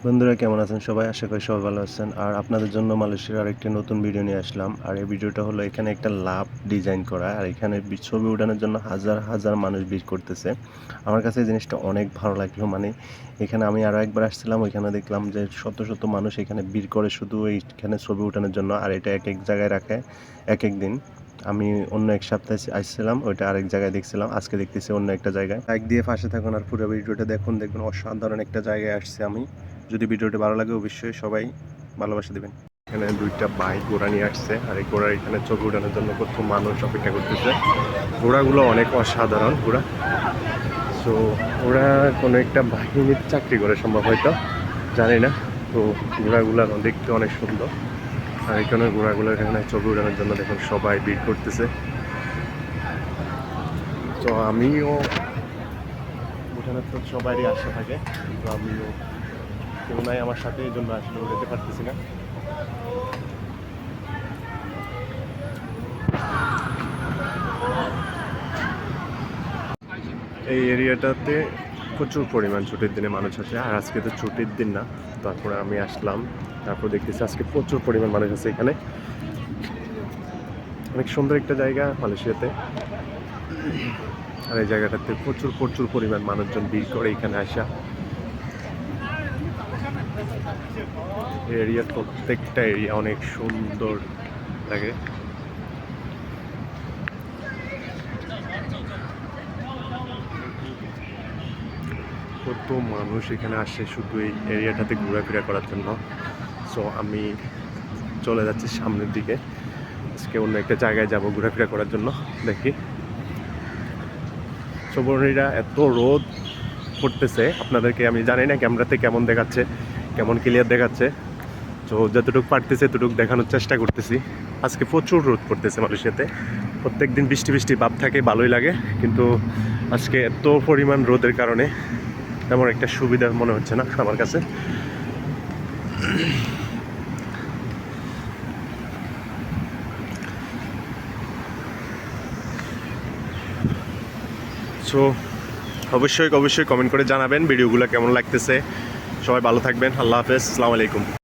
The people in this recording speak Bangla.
বন্ধুরা কেমন আছেন সবাই? আশা করি সবাই ভালো আছেন। আর আপনাদের জন্য মালয়েশিয়ার আরেকটি নতুন ভিডিও নিয়ে আসলাম। আর এই ভিডিওটা হলো এখানে একটা লাভ ডিজাইন করা। আর এখানে ছবি ওঠানোর জন্য হাজার হাজার মানুষ ভিড় করতেছে। আমার কাছে এই জিনিসটা অনেক ভালো লাগলো। মানে এখানে আমি আরও একবার আসছিলাম, ওইখানে দেখলাম যে শত শত মানুষ এখানে ভিড় করে শুধু এইখানে ছবি ওঠানোর জন্য। আর এটা এক এক জায়গায় রাখে এক এক দিন। আমি অন্য এক সপ্তাহে আসছিলাম, ওইটা আরেক জায়গায় দেখছিলাম, আজকে দেখতেছি অন্য একটা জায়গায়। লাইক দিয়ে পাশে থাকুন আর পুরো ভিডিওটা দেখুন, দেখবেন অসাধারণ একটা জায়গায় আসছি আমি। যদি ভিডিওটি ভালো লাগে অবশ্যই সবাই ভালোবাসা দেবেন। এখানে দুইটা বাইক ঘোড়া নিয়ে আসছে, আর এই ঘোড়া এখানে ছবি ওঠানোর জন্য কত মানুষ অপেক্ষা করতেছে। ঘোড়াগুলো অনেক অসাধারণ ঘোড়া। সো ওরা কোনো একটা বাহিনীর চাকরি করে সম্ভব, হয়তো জানি না। তো ঘোড়াগুলো দেখতে অনেক সুন্দর। আর এখানে ঘোড়াগুলো এখানে ছবি ওঠানোর জন্য দেখুন সবাই ভিড় করতেছে। তো আমিও ওঠানোর তো সবারই আশা থাকে, তো আমিও কেউ নাই আমার সাথে, এই জন্য আসলে উঠাতে পারতেছি না। এই এরিয়াটাতে প্রচুর পরিমাণ ছুটির দিনে মানুষ আসে, আর আজকে তো ছুটির দিন না। তারপরে আমি আসলাম, তারপর দেখতেছি আজকে প্রচুর পরিমাণ মানুষ আছে এখানে। অনেক সুন্দর একটা জায়গা মালয়েশিয়াতে। আর এই জায়গাটাতে প্রচুর প্রচুর পরিমাণ মানুষজন ভিড় করে এখানে আসা। এরিয়ার প্রত্যেকটা এরিয়া অনেক সুন্দর লাগে। কত মানুষ এখানে আসে শুধু এই এরিয়াটাতে ঘোরাফেরা করার জন্য। সো আমি চলে যাচ্ছি সামনের দিকে, আজকে অন্য একটা জায়গায় যাব ঘোরাফেরা করার জন্য। দেখি সবরণীরা এত রোদ পড়তেছে, আপনাদেরকে আমি জানি না ক্যামেরাতে কেমন দেখাচ্ছে, কেমন ক্লিয়ার দেখাচ্ছে। তো যতটুকু পারতেছে ততটুকু দেখানোর চেষ্টা করতেছি। আজকে প্রচুর রোদ পড়তেছে মালয়েশিয়াতে। প্রত্যেক দিন বৃষ্টি বৃষ্টি ভাব থাকে, ভালোই লাগে, কিন্তু আজকে এত পরিমাণ রোদের কারণে তেমন একটা সুবিধা মনে হচ্ছে না আমার কাছে। সো অবশ্যই অবশ্যই কমেন্ট করে জানাবেন ভিডিওগুলো কেমন লাগতেছে। সবাই ভালো থাকবেন। আল্লাহ হাফেজ, আসসালামু আলাইকুম।